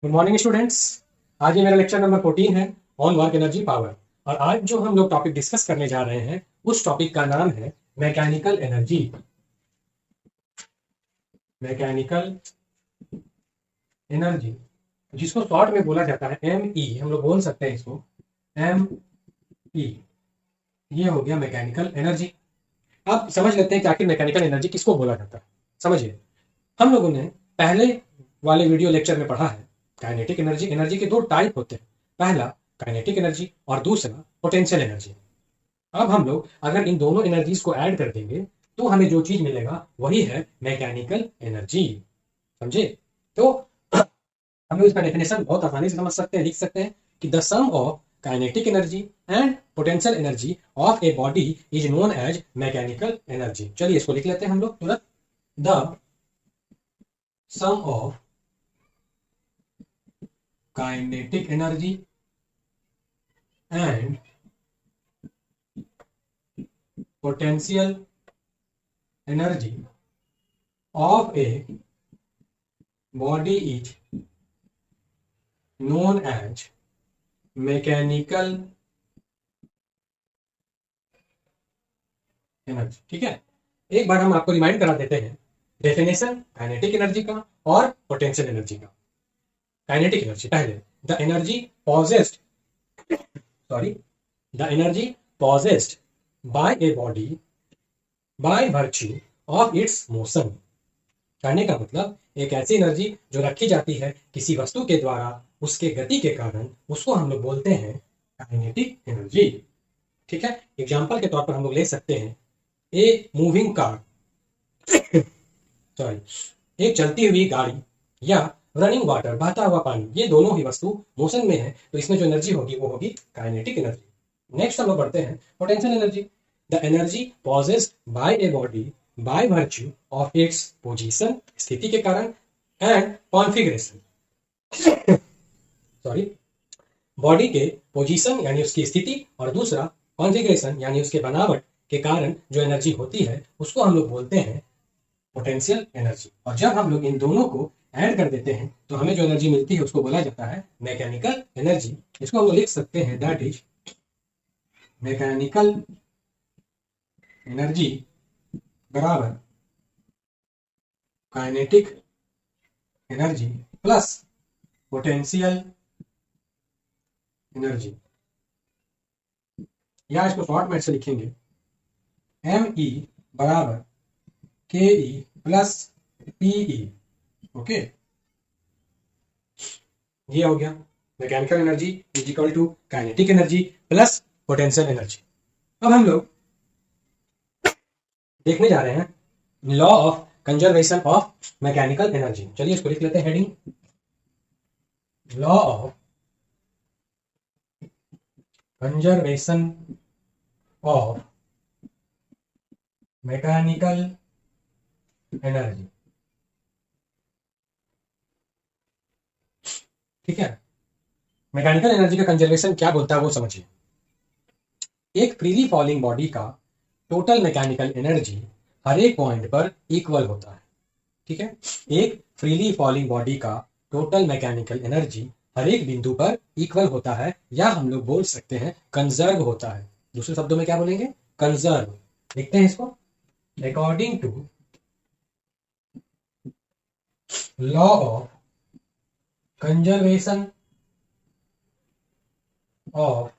Good morning students. आज ये मेरा लेक्चर नंबर 14 है ऑन वर्क एनर्जी पावर। और आज जो हम लोग टॉपिक डिस्कस करने जा रहे हैं उस टॉपिक का नाम है मैकेनिकल एनर्जी। मैकेनिकल एनर्जी जिसको शॉर्ट में बोला जाता है एम ई, हम लोग बोल सकते हैं इसको एम ई। ये हो गया मैकेनिकल एनर्जी। आप समझ लेते हैं कि आखिर मैकेनिकल एनर्जी किसको बोला जाता है। समझिए, हम लोगों ने पहले वाले वीडियो लेक्चर में पढ़ा है काइनेटिक एनर्जी। एनर्जी के दो टाइप होते हैं, पहला काइनेटिक एनर्जी और दूसरा पोटेंशियल एनर्जी। अब हम लोग अगर इन दोनों एनर्जीज को ऐड कर देंगे तो हमें जो चीज मिलेगा वही है मैकेनिकल एनर्जी। समझे? तो हम लोग इसका डेफिनेशन बहुत आसानी से समझ सकते हैं, लिख सकते हैं कि the sum of kinetic energy and potential energy of a body is known as mechanical energy. चलिए इसको लिख लेते हैं हम लोग तुरंत। The sum of kinetic energy and potential energy of a body is known as mechanical energy. ठीक है, एक बार हम आपको रिमाइंड करा देते हैं डेफिनेशन काइनेटिक एनर्जी का और पोटेंशियल एनर्जी का। काइनेटिक एनर्जी पहले, the energy possessed sorry the energy possessed by a body by virtue of its motion. कहने का मतलब एक ऐसी एनर्जी जो रखी जाती है किसी वस्तु के द्वारा उसके गति के कारण, उसको हम लोग बोलते हैं काइनेटिक एनर्जी। ठीक है, एग्जाम्पल के तौर पर हम लोग ले सकते हैं ए मूविंग कार सॉरी एक चलती हुई गाड़ी या रनिंग वाटर बहता हुआ पानी। ये दोनों ही वस्तु मोशन में है तो इसमें जो एनर्जी होगी वो होगी काइनेटिक एनर्जी। नेक्स्ट हम लोग बढ़ते हैं potential energy. The energy possessed by a body by virtue of its position, स्थिति के कारण, एंड कॉन्फ़िगरेशन सॉरी बॉडी के पोजीशन यानी उसकी स्थिति और दूसरा कॉन्फ़िगरेशन यानी उसके बनावट के कारण जो एनर्जी होती है उसको हम लोग बोलते हैं पोटेंशियल एनर्जी। और जब हम लोग इन दोनों को ऐड कर देते हैं तो हमें जो एनर्जी मिलती है उसको बोला जाता है मैकेनिकल एनर्जी। इसको हम लोग लिख सकते हैं दैट इज मैकेनिकल एनर्जी बराबर kinetic energy plus potential energy, या इसको शॉर्ट में से लिखेंगे एम ई बराबर के E plus P E. Okay, ये हो गया mechanical energy is equal to kinetic energy plus potential energy. अब हम लोग देखने जा रहे हैं law of conservation of mechanical energy. चलिए इसको लिख लेते हैं heading, law of conservation of mechanical energy. ठीक है, मैकेनिकल एनर्जी का कंजर्वेशन क्या बोलता है वो समझिए। एक फ्रीली फॉलिंग बॉडी का टोटल मैकेनिकल एनर्जी हर एक पॉइंट पर इक्वल होता है। ठीक है, एक फ्रीली फॉलिंग बॉडी का टोटल मैकेनिकल एनर्जी हर एक बिंदु पर इक्वल होता है, या हम लोग बोल सकते हैं कंजर्व होता है। दूसरे शब्दों में क्या बोलेंगे? कंजर्व। देखते हैं इसको। According to law of conservation of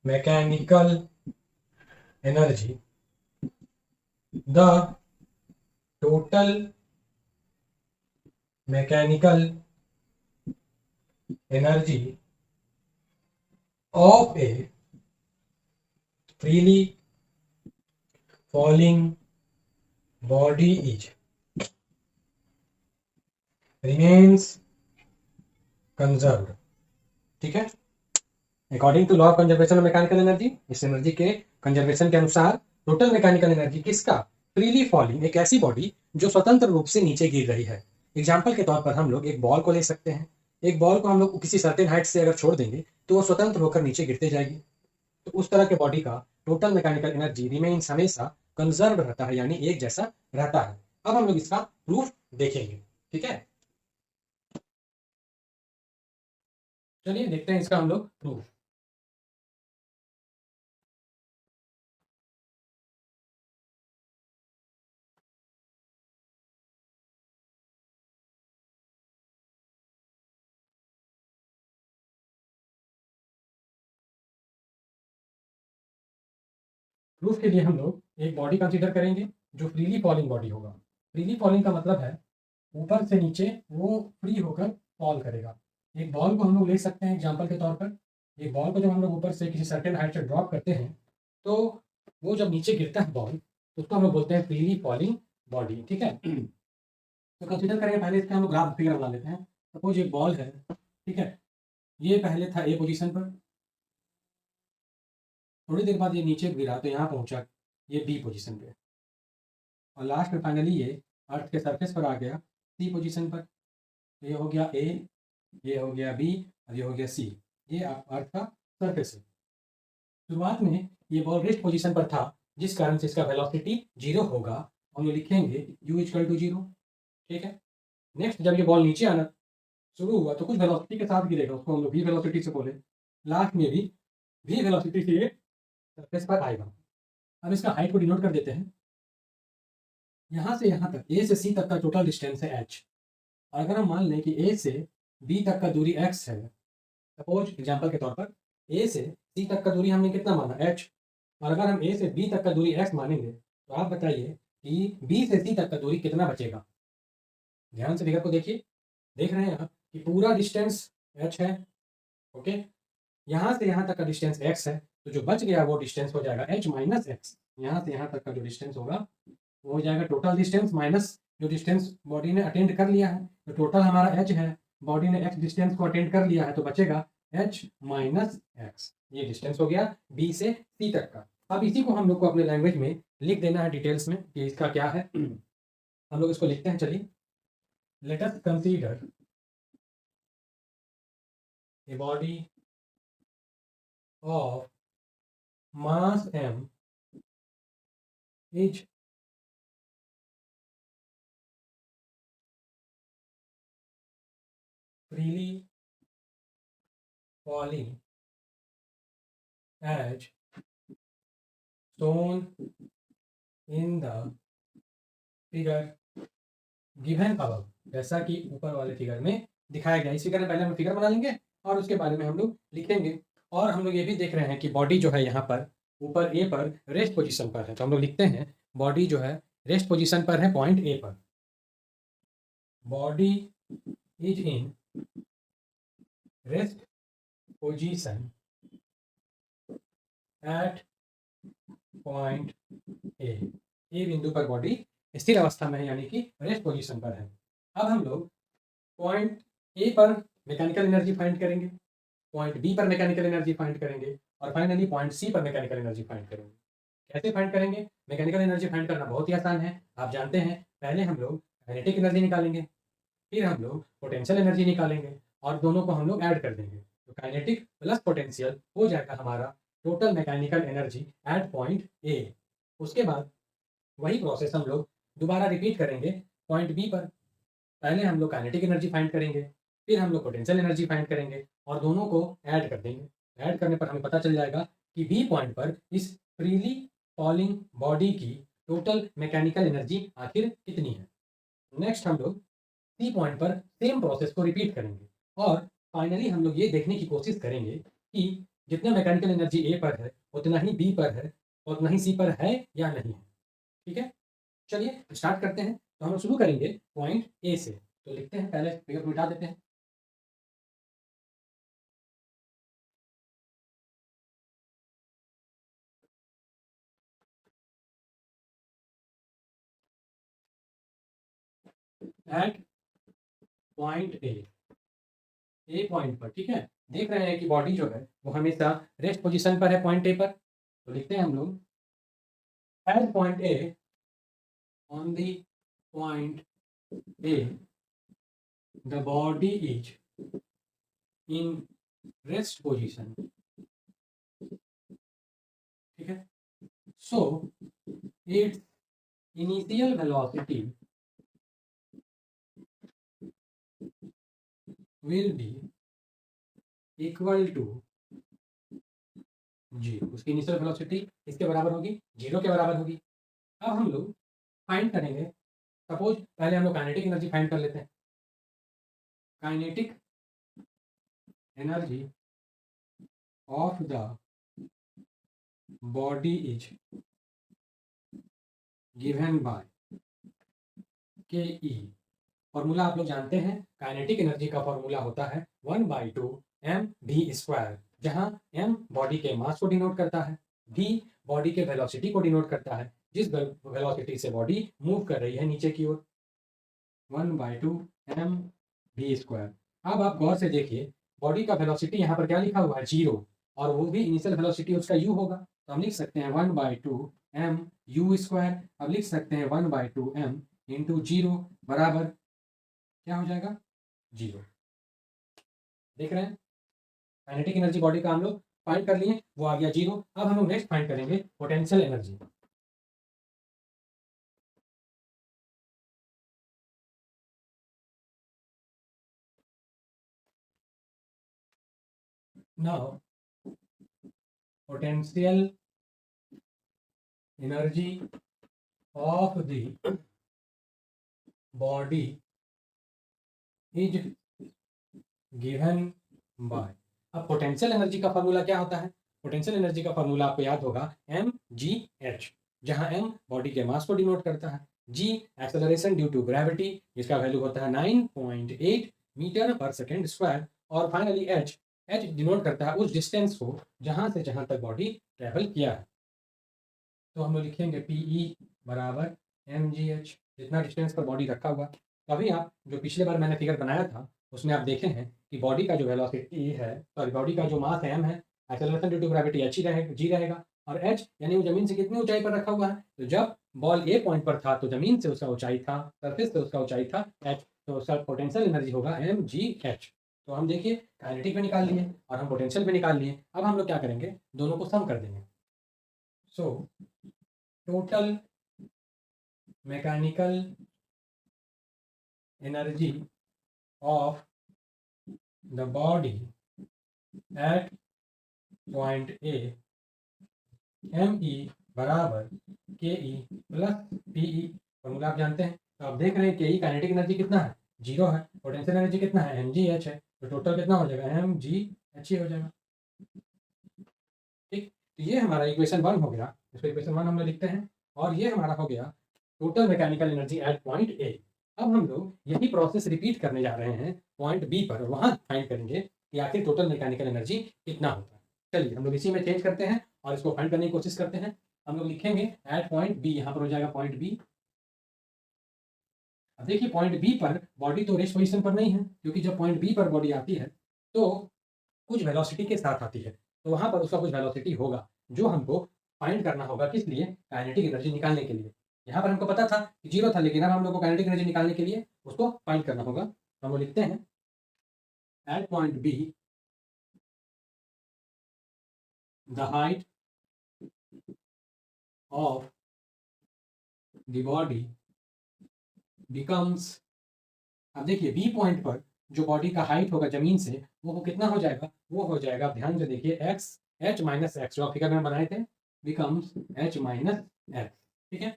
mechanical energy, the total mechanical energy of a freely falling body is remains conserved। ठीक है, according to law of conservation of mechanical energy, इस एनर्जी के कंजर्वेशन के अनुसार total mechanical energy किसका? Freely falling, एक ऐसी body जो स्वतंत्र रूप से नीचे गिर रही है। एग्जाम्पल के तौर पर हम लोग एक बॉल को ले सकते हैं। एक बॉल को हम लोग किसी सर्टेन हाइट से अगर छोड़ देंगे तो वो स्वतंत्र होकर नीचे गिरते जाएगी। तो उस तरह के बॉडी का टोटल मैकेनिकल एनर्जी रिमेन्स हमेशा कंजर्व रहता है, यानी एक जैसा रहता है। अब हम लोग इसका प्रूफ देखेंगे। ठीक है, चलिए देखते हैं इसका हम लोग प्रूफ। प्रूफ के लिए हम लोग एक बॉडी कंसीडर करेंगे जो फ्रीली फॉलिंग बॉडी होगा। फ्रीली फॉलिंग का मतलब है ऊपर से नीचे वो फ्री होकर फॉल करेगा। एक बॉल को हम लोग ले सकते हैं एग्जाम्पल के तौर पर। एक बॉल को जब हम लोग ऊपर से किसी सर्टेन हाइट से ड्रॉप करते हैं तो वो जब नीचे गिरता है बॉल तो उसको हम लोग बोलते हैं फ्रीली फॉलिंग बॉडी। ठीक है, तो कंसीडर करेंगे पहले इसका हम लोग ग्राफ फिगर बना लेते हैं। सपोज एक बॉल है, ठीक है, ये पहले था ए पोजीशन पर, थोड़ी देर बाद ये नीचे गिरा तो यहाँ पहुंचा ये बी पोजीशन पे, और लास्ट में फाइनली ये अर्थ के सरफेस पर आ गया सी पोजीशन पर। तो ये हो गया ए, ये हो गया बी और ये हो गया सी। ये अर्थ का सरफेस है। शुरुआत में ये बॉल रेस्ट पोजीशन पर था जिस कारण से इसका वेलोसिटी जीरो होगा, हम लोग लिखेंगे u इक्वल टू जीरो। ठीक है, नेक्स्ट जब ये बॉल नीचे आना शुरू हुआ तो कुछ वेलोसिटी के साथ गिरेगा, उसको हम लोग v वेलोसिटी से बोले। लास्ट में भी v वेलोसिटी से सरफेस पर आएगा। अब इसका हाइट को डिनोट कर देते हैं। यहाँ से यहाँ तक ए से सी तक का टोटल डिस्टेंस है h। और अगर हम मान लें कि ए से बी तक का दूरी x है, सपोज एग्जांपल के तौर पर ए से सी तक का दूरी हमने कितना माना h, और अगर हम ए से बी तक का दूरी x मानेंगे तो आप बताइए कि बी से सी तक का दूरी कितना बचेगा। ध्यान से फिगर को देखिए, देख रहे हैं आप कि पूरा डिस्टेंस h है। ओके, यहाँ से यहाँ तक का डिस्टेंस x है, तो जो बच गया वो डिस्टेंस हो जाएगा h माइनस एक्स। यहाँ से यहाँ तक का जो डिस्टेंस होगा वो हो जाएगा टोटल डिस्टेंस माइनस जो डिस्टेंस बॉडी ने अटेंड कर लिया है। तो टोटल हमारा h है, बॉडी ने x डिस्टेंस को अटेंड कर लिया है, तो बचेगा h माइनस एक्स। ये डिस्टेंस हो गया b से c तक का। अब इसी को हम लोग को अपने लैंग्वेज में लिख देना है डिटेल्स में कि इसका क्या है। हम लोग इसको लिखते हैं, चलिए। Let us consider a body of mass m is freely falling as shown in the figure given above, जैसा कि ऊपर वाले फिगर में दिखाया गया। इस फिगर में पहले हम फिगर बना लेंगे और उसके बारे में हम लोग लिखेंगे। और हम लोग ये भी देख रहे हैं कि बॉडी जो है यहाँ पर ऊपर ए पर रेस्ट पोजीशन पर है, तो हम लोग लिखते हैं बॉडी जो है रेस्ट पोजीशन पर है पॉइंट ए पर। Body is in rest position at point A बिंदु पर बॉडी स्थिर अवस्था में है, यानी कि रेस्ट पोजीशन पर है। अब हम लोग पॉइंट ए पर मैकेनिकल एनर्जी फाइंड करेंगे, पॉइंट बी पर मैकेनिकल एनर्जी फाइंड करेंगे, और फाइनली पॉइंट सी पर मैकेनिकल एनर्जी फाइंड करेंगे। कैसे फाइंड करेंगे? मैकेनिकल एनर्जी फाइंड करना बहुत ही आसान है, आप जानते हैं। पहले हम लोग काइनेटिक एनर्जी निकालेंगे, फिर हम लोग पोटेंशियल एनर्जी निकालेंगे और दोनों को हम लोग ऐड कर देंगे, तो काइनेटिक प्लस पोटेंशियल हो जाएगा हमारा total mechanical energy at point ए। उसके बाद वही प्रोसेस हम लोग दोबारा रिपीट करेंगे पॉइंट बी पर। पहले हम लोग काइनेटिक एनर्जी फाइंड करेंगे, फिर हम लोग पोटेंशियल एनर्जी फाइंड करेंगे और दोनों को ऐड कर देंगे। ऐड करने पर हमें पता चल जाएगा कि बी पॉइंट पर इस फ्रीली फॉलिंग बॉडी की टोटल मैकेनिकल एनर्जी आखिर कितनी है। नेक्स्ट हम लोग सी पॉइंट पर सेम प्रोसेस को रिपीट करेंगे और फाइनली हम लोग ये देखने की कोशिश करेंगे कि जितना मैकेनिकल एनर्जी ए पर है उतना ही बी पर है और उतना ही सी पर है या नहीं है। ठीक है, चलिए स्टार्ट करते हैं। तो हम लोग शुरू करेंगे पॉइंट ए से, तो लिखते हैं, पहले फिगर को मिटा देते हैं। एट पॉइंट ए पॉइंट पर, ठीक है, देख रहे हैं कि बॉडी जो है वो हमेशा रेस्ट पोजीशन पर है पॉइंट ए पर, तो लिखते हैं हम लोग at point A, on the point A the body is in rest position. ठीक है, so its initial velocity will be equal to G, उसकी इनिशियल वेलोसिटी इसके बराबर होगी, 0 के बराबर होगी। अब हम लोग फाइंड करेंगे, सपोज पहले हम लोग काइनेटिक एनर्जी फाइंड कर लेते हैं। Kinetic energy of the body is given by के ई। फॉर्मूला आप लोग जानते हैं, काइनेटिक एनर्जी का फॉर्मूला होता है 1/2 mv², जहां m बॉडी के मास को डिनोट करता है, v बॉडी के वेलोसिटी को डिनोट करता है, जिस वेलोसिटी से बॉडी मूव कर रही है नीचे की ओर। 1/2 mv²। अब आप गौर से देखिए, बॉडी का वेलोसिटी यहाँ पर क्या लिखा हुआ है, 0, और वो भी इनिशियल वेलोसिटी उसका u होगा, तो हम लिख सकते हैं 1/2 mu²। अब लिख सकते हैं 1/2m इंटू 0 बराबर क्या हो जाएगा, 0। देख रहे हैं, काइनेटिक एनर्जी बॉडी का हम लोग फाइंड कर लिए, वो आ गया 0। अब हम लोग नेक्स्ट फाइंड करेंगे potential energy. Now potential energy of the body is given by. अब पोटेंशियल एनर्जी का फॉर्मूला क्या होता है, पोटेंशियल एनर्जी का फॉर्मूला आपको याद होगा mgh, जहां m बॉडी के मास को डिनोट करता है, g acceleration due to gravity जिसका वैल्यू होता है 9.8 मीटर पर सेकेंड स्क्वायर, और फाइनली h डिनोट करता है उस डिस्टेंस को जहां से जहां तक बॉडी ट्रेवल किया है। तो हम लोग लिखेंगे PE बराबर mgh, जितना डिस्टेंस पर बॉडी रखा हुआ। अभी आप जो पिछले बार मैंने फिगर बनाया था उसमें आप देखे हैं कि बॉडी का जो वेलोसिटी है, सॉरी बॉडी का जो मास है m है, acceleration due to gravity h ही रहेगा, g रहेगा, और h यानी वो जमीन से कितनी ऊंचाई पर रखा हुआ है। तो जब बॉल ए पॉइंट पर था तो जमीन से उसका ऊंचाई था, सरफेस से उसका ऊंचाई था h, तो उसका पोटेंशियल एनर्जी होगा mgh। तो हम देखिए काइनेटिक में निकाल लिए और हम पोटेंशियल में निकाल लिए। अब हम लोग क्या करेंगे, दोनों को सम कर देंगे। So total mechanical energy of the body at point A ME बराबर KE प्लस PE। फॉर्मूला आप जानते हैं, तो आप देख रहे हैं KE काइनेटिक एनर्जी कितना है, 0 है, पोटेंशियल एनर्जी कितना है, mgh है, तो टोटल कितना हो जाएगा, mgh ही हो जाएगा। ठीक, तो ये हमारा इक्वेशन 1 हो गया, इसको इक्वेशन 1 हम लोग लिखते हैं, और ये हमारा हो गया total mechanical energy at point ए। अब हम लोग यही प्रोसेस रिपीट करने जा रहे हैं पॉइंट बी पर, वहां फाइंड करेंगे कि आखिर टोटल मैकेनिकल एनर्जी कितना होता है। चलिए हम लोग इसी में चेंज करते हैं और इसको फाइंड करने की कोशिश करते हैं। हम लोग लिखेंगे एट पॉइंट बी, यहाँ पर हो जाएगा पॉइंट बी। अब देखिए पॉइंट बी पर बॉडी तो रेस्ट पोजीशन पर नहीं है, क्योंकि जब पॉइंट बी पर बॉडी आती है तो कुछ वेलोसिटी के साथ आती है, तो वहां पर उसका कुछ वेलोसिटी होगा जो हमको फाइंड करना होगा, किस लिए, काइनेटिक एनर्जी निकालने के लिए। यहाँ पर हमको पता था कि 0 था, लेकिन अब हम लोग को काइनेटिक एनर्जी निकालने के लिए उसको फाइंड करना होगा। तो हम लोग लिखते हैं at point B the height of the body becomes. अब देखिए बी पॉइंट पर जो बॉडी का हाइट होगा जमीन से, वो कितना हो जाएगा, वो हो जाएगा, आप ध्यान से देखिए, एक्स एच माइनस एक्स, जो आप फिगर में बनाए थे, बिकम्स एच माइनस एक्स। ठीक है,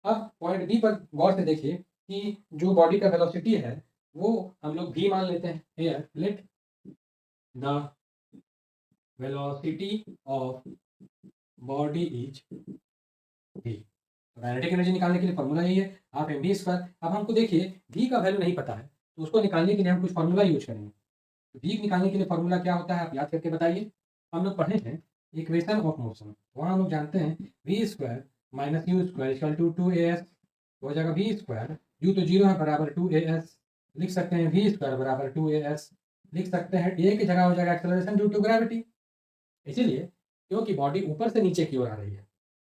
अब पॉइंट बी पर गौर से देखिए कि जो बॉडी का वेलोसिटी है वो हम लोग v मान लेते हैं। Here let the velocity of body is v। Kinetic energy निकालने के लिए फॉर्मूला यही है, आप mv²। अब हमको देखिए v का वैल्यू नहीं पता है, तो उसको निकालने के लिए हम कुछ फॉर्मूला यूज करेंगे। तो v निकालने के लिए फॉर्मूला क्या होता है, आप याद करके बताइए। हम लोग पढ़े हैं इक्वेशन ऑफ मोशन, वहाँ हम लोग जानते हैं v² minus u² equal to 2as, हो जाएगा v², u तो 0 है, बराबर 2as। लिख सकते हैं v² बराबर 2as। लिख सकते हैं a की जगह हो जाएगा एक्सेलरेशन ड्यू टू ग्रेविटी, इसीलिए क्योंकि बॉडी ऊपर से नीचे की ओर आ रही है,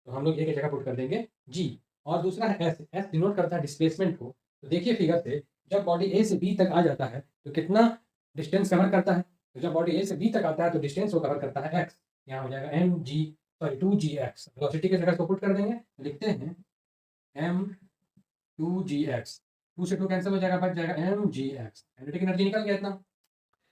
तो हम लोग a की जगह पुट कर देंगे g। और दूसरा है s, s डिनोट करता है डिस्प्लेसमेंट को। तो देखिए फिगर से, जब बॉडी a से b तक आ जाता है तो कितना डिस्टेंस कवर करता है, तो जब बॉडी a से b तक आता है तो डिस्टेंस को कवर करता है x। यहाँ हो जाएगा mg, 2gx, वेलोसिटी की जगह इसको पुट कर देंगे, लिखते हैं m2gx, 2 से 2 कैंसिल हो जाएगा, बच जाएगा mgx। काइनेटिक एनर्जी निकल गया इतना।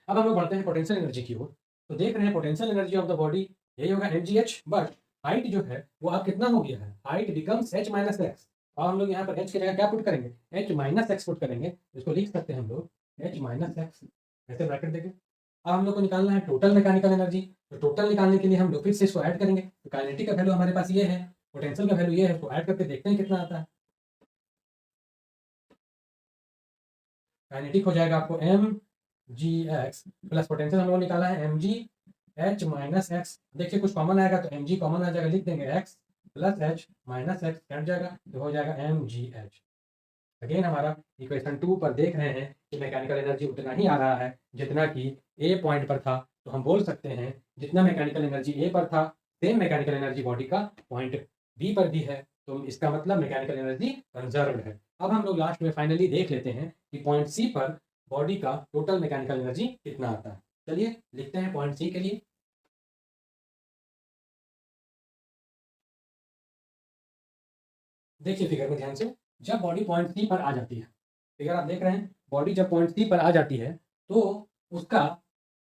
अब हम लोग बढ़ते हैं पोटेंशियल एनर्जी की ओर। तो देख रहे हैं potential energy of the body यही होगा mgh, बट हाइट जो है वो अब कितना हो गया है, height becomes h minus x. और हम लोग यहाँ पर h की जगह क्या पुट करेंगे, h माइनस एक्स पुट करेंगे। इसको लिख सकते हैं हम लोग h माइनस एक्स, ऐसे ब्रैकेट देंगे। अब हम लोग को निकालना है टोटल मैकेनिकल एनर्जी। तो टोटल निकालने के लिए हम लोग फिर से इसको ऐड करेंगे। तो काइनेटिक का वैल्यू हमारे पास ये है, पोटेंशियल का वैल्यू ये है, तो ऐड करके देखते हैं कितना आता है। काइनेटिक हो जाएगा आपको M G X plus potential हम लोग निकाला है M G H minus X. देखिए कुछ कॉमन आएगा तो एम जी कॉमन आ जाएगा, लिख देंगे x plus H minus x cut जाएगा तो हो जाएगा एम जी एच। अगेन हमारा इक्वेशन 2 पर देख रहे हैं कि मैकेनिकल एनर्जी उतना ही आ रहा है जितना कि ए पॉइंट पर था। तो हम बोल सकते हैं जितना मैकेनिकल एनर्जी ए पर था सेम मैकेनिकल एनर्जी बॉडी का पॉइंट बी पर भी है। तो इसका मतलब मैकेनिकल एनर्जी कंजर्व्ड है। अब हम लोग लास्ट में फाइनली देख लेते हैं कि पॉइंट सी पर बॉडी का टोटल मैकेनिकल एनर्जी कितना आता है। चलिए लिखते हैं पॉइंट सी के लिए। देखिए फिगर में ध्यान से, जब बॉडी पॉइंट सी पर आ जाती है, फिगर आप देख रहे हैं, बॉडी जब पॉइंट सी पर आ जाती है तो उसका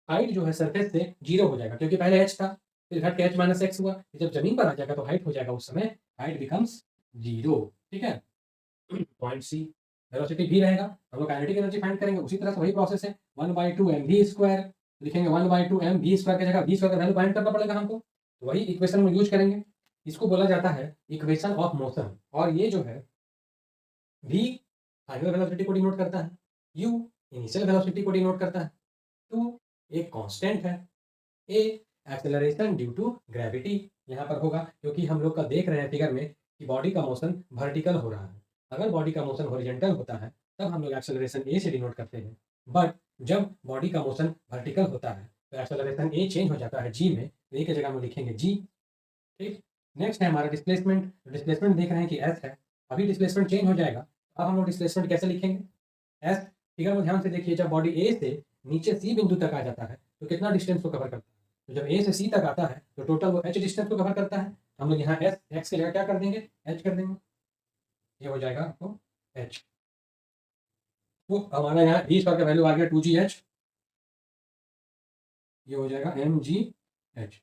हाइट जो है सरफेस से जीरो हो जाएगा, क्योंकि पहले एच था, फिर घट के एच माइनस एक्स हुआ। जब जमीन पर आ जाएगा तो हाइट हो जाएगा, उस समय हाइट बिकम्स जीरो। ठीक है, पॉइंट सी वेलोसिटी भी रहेगा। हम लोग काइनेटिक एनर्जी फाइंड करेंगे, उसी तरह से वही प्रोसेस है, 1/2 mv स्क्वायर लिखेंगे, 1/2 mv स्क्वायर की जगह v स्क्वायर का वैल्यू फाइंड करना पड़ेगा हमको। तो वही इक्वेशन में यूज करेंगे। इसको बोला जाता है इक्वेशन ऑफ मोशन। और ये जो है v फाइनल वेलोसिटी को डिनोट करता है, u इनिशियल वेलोसिटी को डिनोट करता है, 2 एक कांस्टेंट है, a acceleration due to gravity यहाँ पर होगा, क्योंकि हम लोग का देख रहे हैं फिगर में कि बॉडी का मोशन वर्टिकल हो रहा है। अगर बॉडी का मोशन हॉरिजॉन्टल होता है तब हम लोग एक्सेलरेशन ए से डिनोट करते हैं, बट जब बॉडी का मोशन वर्टिकल होता है तो एक्सेलरेशन ए चेंज हो जाता है जी में, तो ए की जगह हम लिखेंगे जी। ठीक, नेक्स्ट है हमारा डिस्प्लेसमेंट। डिस्प्लेसमेंट देख रहे हैं कि एस है, अभी डिस्प्लेसमेंट चेंज हो जाएगा। अब हम लोग डिस्प्लेसमेंट कैसे लिखेंगे, एस फिगर में ध्यान से देखिए, जब बॉडी ए से नीचे सी बिंदु तक आ जाता है तो कितना डिस्टेंस को कवर करता है, तो जब ए से सी तक आता है तो टोटल वो एच डिस्टेंस को कवर करता है। हम लोग यहाँ एस एक्स की जगह क्या कर देंगे, एच कर देंगे, ये हो जाएगा आपको एच। तो हमारा यहाँ वी स्क्वायर का वैल्यू आ गया 2gh, ये हो जाएगा mgh।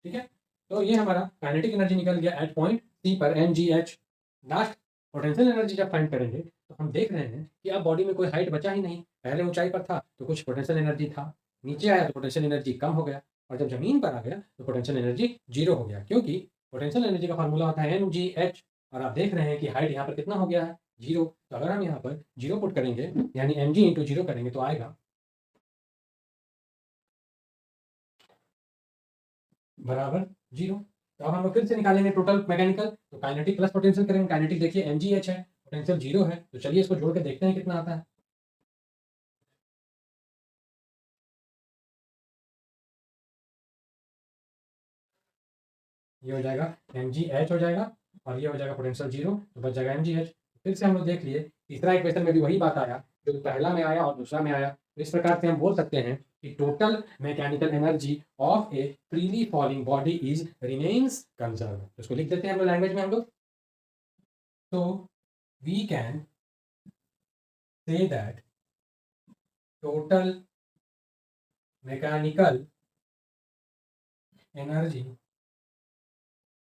ठीक है, तो ये हमारा काइनेटिक एनर्जी निकल गया एट पॉइंट सी पर mgh। लास्ट पोटेंशियल एनर्जी जब फाइंड करेंगे तो हम देख रहे हैं कि अब बॉडी में कोई हाइट बचा ही नहीं। पहले ऊंचाई पर था तो कुछ पोटेंशियल एनर्जी था, नीचे आया तो पोटेंशियल एनर्जी कम हो गया, और जब जमीन पर आ गया तो पोटेंशियल एनर्जी जीरो हो गया, क्योंकि पोटेंशियल एनर्जी का फॉर्मूला होता है mgh। और आप देख रहे हैं कि हाइट यहाँ पर कितना हो गया है, जीरो। तो अगर हम यहाँ पर जीरो पुट करेंगे यानी mg इंटू जीरो करेंगे तो आएगा बराबर जीरो। तो अब हम लोग फिर से निकालेंगे टोटल मैकेनिकल, तो काइनेटिक प्लस पोटेंशियल करेंगे। काइनेटिक देखिए mgh है, पोटेंशियल जीरो है, तो चलिए इसको जोड़ के देखते हैं कितना आता है। ये हो जाएगा mgh हो जाएगा, और ये हो जाएगा पोटेंशियल जीरो, तो बच जाएगा mgh। फिर से हम लोग देख लिए तीसरा इक्वेशन में भी वही बात आया जो पहला में आया और दूसरा में आया। तो इस प्रकार से हम बोल सकते हैं कि total mechanical energy of A freely falling body is remains conserve. इसको लिख देते हैं हम लोग लैंग्वेज में हम लोग। तो we can say that total mechanical energy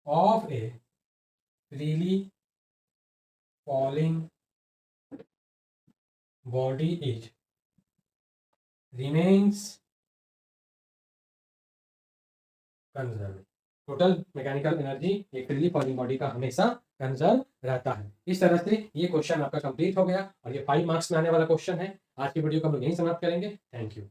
of a freely falling body is remains conserved। Total mechanical energy एक फ्रीली फॉलिंग बॉडी का हमेशा कंजर्व रहता है। इस तरह से ये क्वेश्चन आपका कंप्लीट हो गया और ये 5 मार्क्स में आने वाला क्वेश्चन है। आज की वीडियो को हम लोग यहीं समाप्त करेंगे। Thank you.